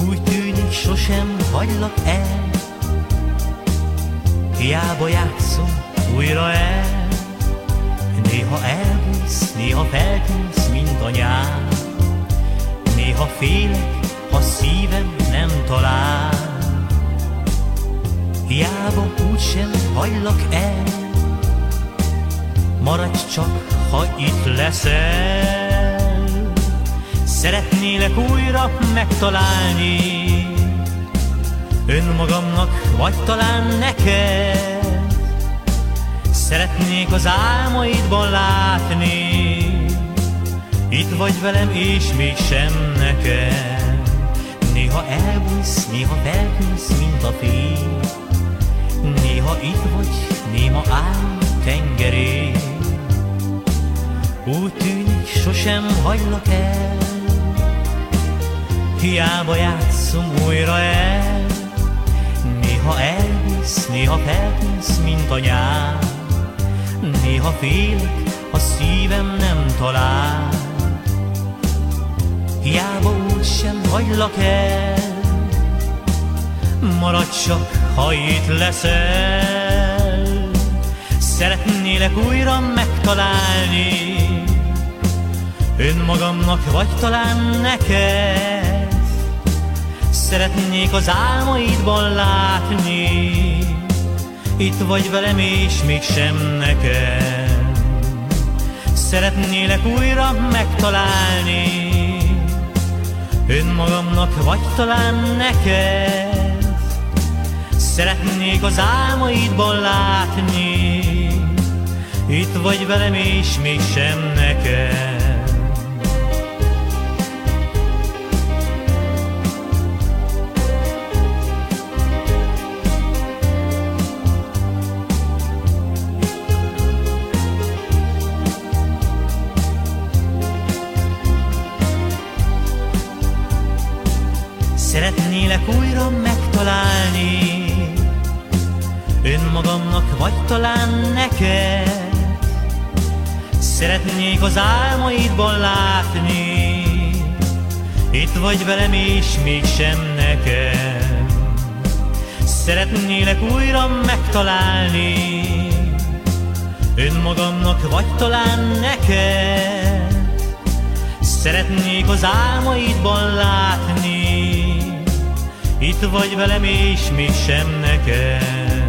Úgy tűnik, sosem hagylak el, hiába játszom újra el. Néha elbújsz, néha feltűnsz, mint a nyár. Néha félek, ha szívem nem talál. Hiába úgysem hagylak el, maradj csak, ha itt leszel. Szeretnélek újra megtalálni, önmagamnak vagy talán neked. Szeretnék az álmaidban látni, itt vagy velem és mégsem neked. Néha elbújsz, néha feltűnsz, mint a fény. Néha itt vagy, néma áll tengerén. Úgy tűnik, sosem hagylak el, hiába játszom újra el. Néha elbújsz, néha feltűnsz, mint a nyár. Néha félek, a szívem nem talál. Hiába úgysem hagylak el, maradj csak, ha itt leszel. Szeretnélek újra megtalálni, önmagamnak vagy talán neked. Szeretnék az álmaidban látni, itt vagy velem és mégsem neked. Szeretnélek újra megtalálni, önmagamnak vagy talán neked. Szeretnék az álmaidban látni, itt vagy velem és mégsem neked. Szeretnélek újra megtalálni, önmagamnak vagy talán neked. Szeretnék az álmaidban látni, itt vagy velem és mégsem neked. Szeretnélek újra megtalálni, önmagamnak vagy talán neked. Szeretnék az álmaidban látni, itt vagy velem és mégsem neked.